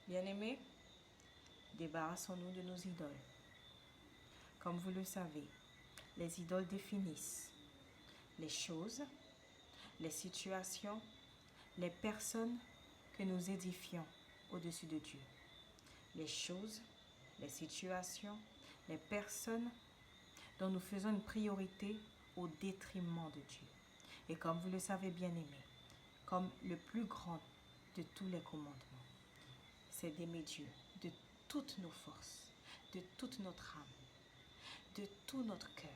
Bien-aimés, débarrassons-nous de nos idoles. Comme vous le savez, les idoles définissent les choses, les situations, les personnes que nous édifions au-dessus de Dieu. Les choses, les situations, les personnes dont nous faisons une priorité au détriment de Dieu. Et comme vous le savez, bien-aimés, comme le plus grand de tous les commandements, c'est d'aimer Dieu de toutes nos forces, de toute notre âme, de tout notre cœur.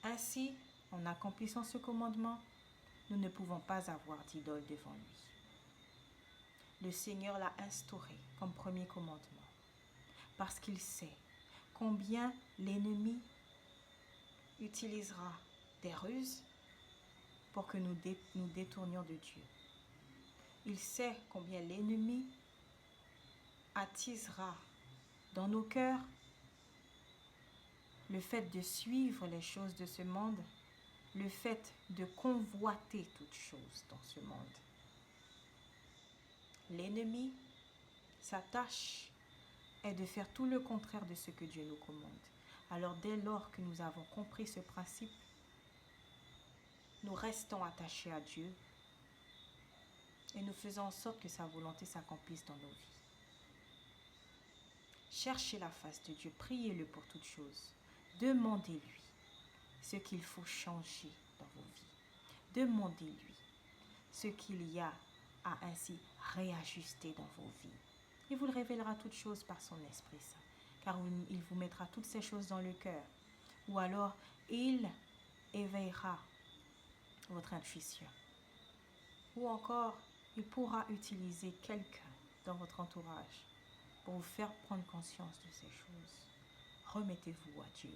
Ainsi, en accomplissant ce commandement, nous ne pouvons pas avoir d'idole devant lui. Le Seigneur l'a instauré comme premier commandement parce qu'il sait combien l'ennemi utilisera des ruses pour que nous détournions de Dieu. Il sait combien l'ennemi attisera dans nos cœurs le fait de suivre les choses de ce monde, le fait de convoiter toutes choses dans ce monde. L'ennemi, sa tâche est de faire tout le contraire de ce que Dieu nous commande. Alors dès lors que nous avons compris ce principe, nous restons attachés à Dieu et nous faisons en sorte que sa volonté s'accomplisse dans nos vies. Cherchez la face de Dieu, priez-le pour toutes choses. Demandez-lui ce qu'il faut changer dans vos vies. Demandez-lui ce qu'il y a à ainsi réajuster dans vos vies. Il vous le révélera toutes choses par son Esprit Saint, car il vous mettra toutes ces choses dans le cœur. Ou alors, il éveillera votre intuition. Ou encore, il pourra utiliser quelqu'un dans votre entourage pour vous faire prendre conscience de ces choses. Remettez-vous à Dieu,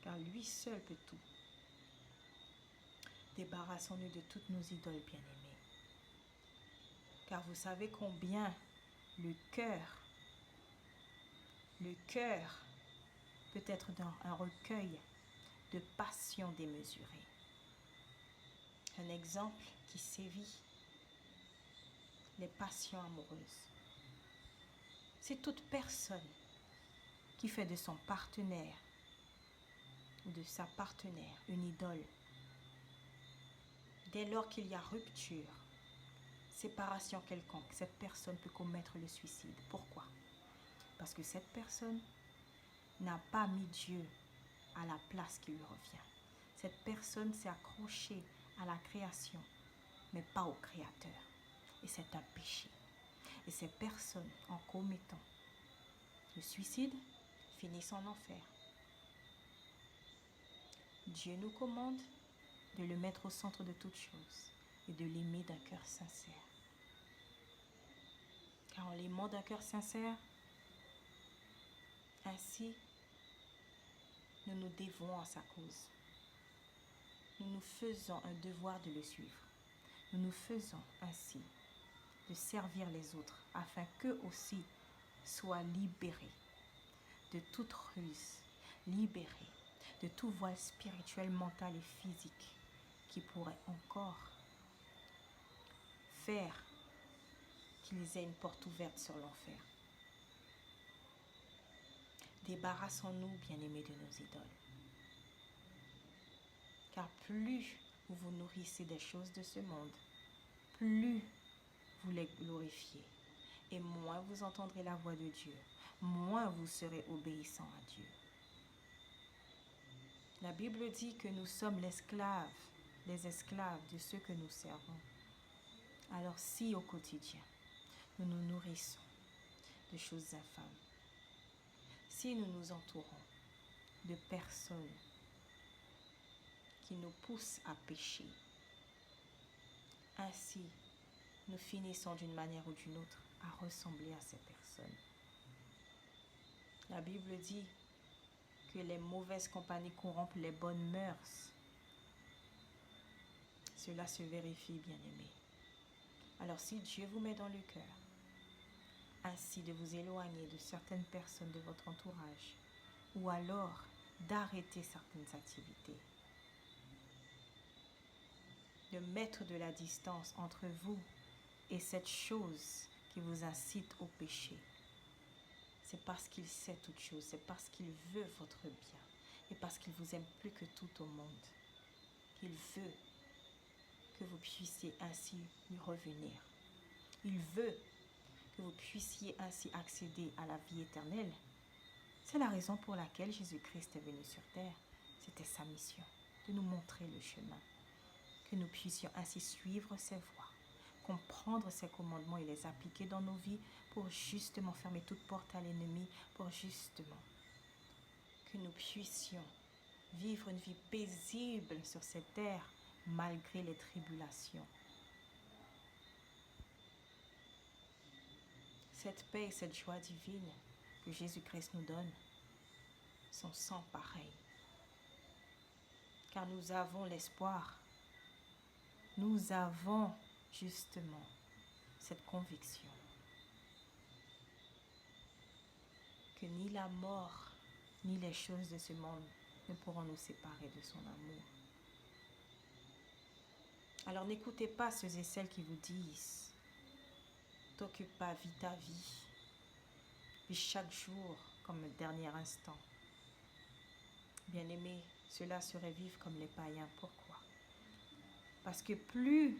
car lui seul peut tout. Débarrassons-nous de toutes nos idoles bien-aimées. Car vous savez combien le cœur peut être dans un recueil de passions démesurées. Un exemple qui sévit, les passions amoureuses. C'est toute personne qui fait de son partenaire ou de sa partenaire une idole. Dès lors qu'il y a rupture, séparation quelconque, cette personne peut commettre le suicide. Pourquoi? Parce que cette personne n'a pas mis Dieu à la place qui lui revient. Cette personne s'est accrochée à la création, mais pas au Créateur. Et c'est un péché. Et ces personnes, en commettant le suicide, finissent en enfer. Dieu nous commande de le mettre au centre de toutes choses et de l'aimer d'un cœur sincère. Car en l'aimant d'un cœur sincère, ainsi, nous nous dévouons à sa cause. Nous nous faisons un devoir de le suivre. Nous nous faisons ainsi de servir les autres afin qu'eux aussi soient libérés de toute ruse, libérés de tout voile spirituel, mental et physique qui pourrait encore faire qu'ils aient une porte ouverte sur l'enfer. Débarrassons-nous, bien-aimés, de nos idoles. Car plus vous vous nourrissez des choses de ce monde, plus vous les glorifiez. Et moins vous entendrez la voix de Dieu, moins vous serez obéissants à Dieu. La Bible dit que nous sommes les esclaves de ceux que nous servons. Alors si au quotidien, nous nous nourrissons de choses infâmes, si nous nous entourons de personnes qui nous poussent à pécher, ainsi nous finissons d'une manière ou d'une autre à ressembler à ces personnes. La Bible dit que les mauvaises compagnies corrompent les bonnes mœurs. Cela se vérifie, bien-aimés. Alors si Dieu vous met dans le cœur ainsi de vous éloigner de certaines personnes de votre entourage, ou alors d'arrêter certaines activités, de mettre de la distance entre vous et cette chose qui vous incite au péché. C'est parce qu'il sait toutes choses, c'est parce qu'il veut votre bien et parce qu'il vous aime plus que tout au monde qu'il veut que vous puissiez ainsi lui revenir. Il veut que vous puissiez ainsi accéder à la vie éternelle. C'est la raison pour laquelle Jésus-Christ est venu sur terre. C'était sa mission, de nous montrer le chemin, que nous puissions ainsi suivre ses voies, comprendre ses commandements et les appliquer dans nos vies pour justement fermer toute porte à l'ennemi, pour justement que nous puissions vivre une vie paisible sur cette terre malgré les tribulations. Cette paix et cette joie divine que Jésus-Christ nous donne sont sans pareil. Car nous avons l'espoir, nous avons justement cette conviction que ni la mort, ni les choses de ce monde ne pourront nous séparer de son amour. Alors n'écoutez pas ceux et celles qui vous disent « T'occupe pas, vis ta vie, vis chaque jour comme le dernier instant ». Bien-aimés, cela serait vivre comme les païens. Pourquoi? Parce que plus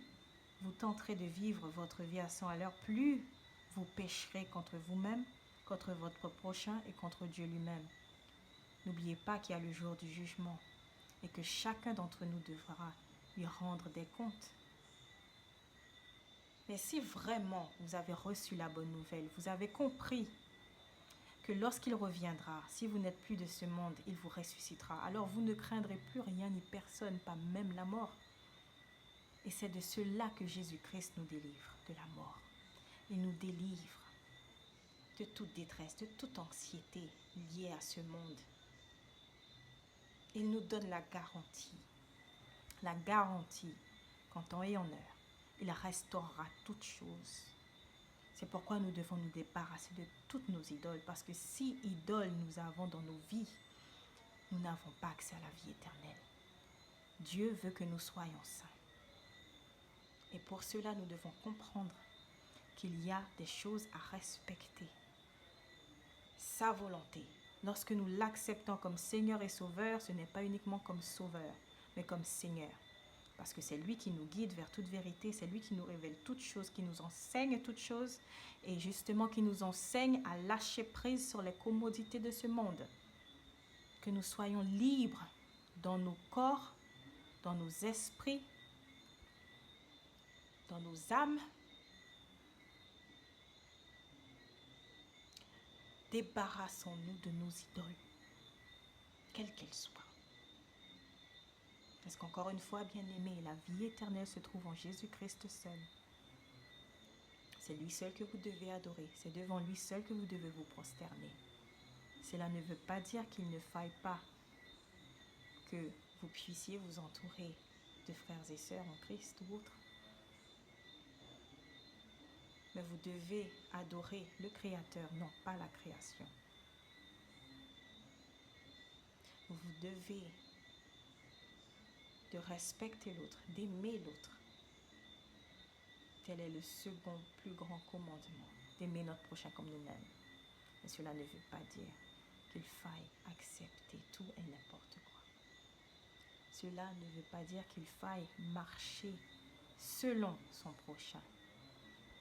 vous tenterez de vivre votre vie à 100 à l'heure, plus vous pécherez contre vous-même, contre votre prochain et contre Dieu lui-même. N'oubliez pas qu'il y a le jour du jugement et que chacun d'entre nous devra lui rendre des comptes. Mais si vraiment vous avez reçu la bonne nouvelle, vous avez compris que lorsqu'il reviendra, si vous n'êtes plus de ce monde, il vous ressuscitera. Alors vous ne craindrez plus rien ni personne, pas même la mort. Et c'est de cela que Jésus-Christ nous délivre, de la mort. Il nous délivre de toute détresse, de toute anxiété liée à ce monde. Il nous donne la garantie qu'en temps et en heure, il restaurera toutes choses. C'est pourquoi nous devons nous débarrasser de toutes nos idoles, parce que si idoles nous avons dans nos vies, nous n'avons pas accès à la vie éternelle. Dieu veut que nous soyons saints. Et pour cela, nous devons comprendre qu'il y a des choses à respecter. Sa volonté. Lorsque nous l'acceptons comme Seigneur et Sauveur, ce n'est pas uniquement comme Sauveur, mais comme Seigneur. Parce que c'est lui qui nous guide vers toute vérité, c'est lui qui nous révèle toutes choses, qui nous enseigne toutes choses, et justement qui nous enseigne à lâcher prise sur les commodités de ce monde. Que nous soyons libres dans nos corps, dans nos esprits, dans nos âmes. Débarrassons-nous de nos idoles, quelles qu'elles soient. Parce qu'encore une fois, bien-aimés, la vie éternelle se trouve en Jésus-Christ seul. C'est lui seul que vous devez adorer. C'est devant lui seul que vous devez vous prosterner. Cela ne veut pas dire qu'il ne faille pas que vous puissiez vous entourer de frères et sœurs en Christ ou autres. Mais vous devez adorer le Créateur, non pas la création. Vous devez de respecter l'autre, d'aimer l'autre. Tel est le second plus grand commandement, d'aimer notre prochain comme nous-mêmes. Mais cela ne veut pas dire qu'il faille accepter tout et n'importe quoi. Cela ne veut pas dire qu'il faille marcher selon son prochain,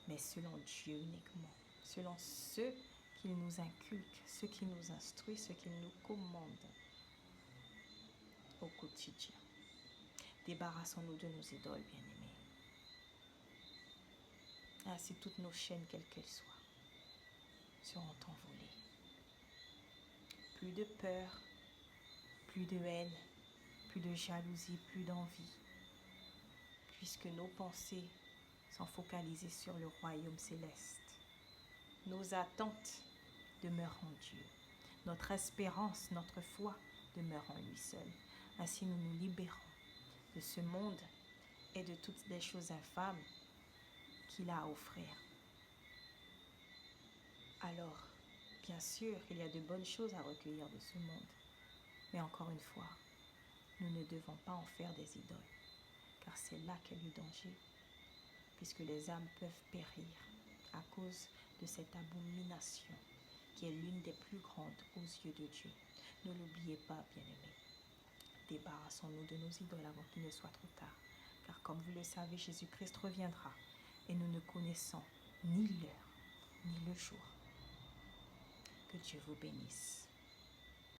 mais selon Dieu uniquement, selon ce qu'il nous inculque, ce qu'il nous instruit, ce qu'il nous commande au quotidien. Débarrassons-nous de nos idoles, bien-aimés. Ainsi, toutes nos chaînes, quelles qu'elles soient, seront envolées. Plus de peur, plus de haine, plus de jalousie, plus d'envie, puisque nos pensées sont focalisées sur le royaume céleste. Nos attentes demeurent en Dieu. Notre espérance, notre foi demeure en lui seul. Ainsi, nous nous libérons de ce monde et de toutes les choses infâmes qu'il a à offrir. Alors, bien sûr, il y a de bonnes choses à recueillir de ce monde. Mais encore une fois, nous ne devons pas en faire des idoles, car c'est là qu'est le danger, puisque les âmes peuvent périr à cause de cette abomination qui est l'une des plus grandes aux yeux de Dieu. Ne l'oubliez pas, bien-aimés. Débarrassons-nous de nos idoles avant qu'il ne soit trop tard. Car comme vous le savez, Jésus-Christ reviendra et nous ne connaissons ni l'heure ni le jour. Que Dieu vous bénisse.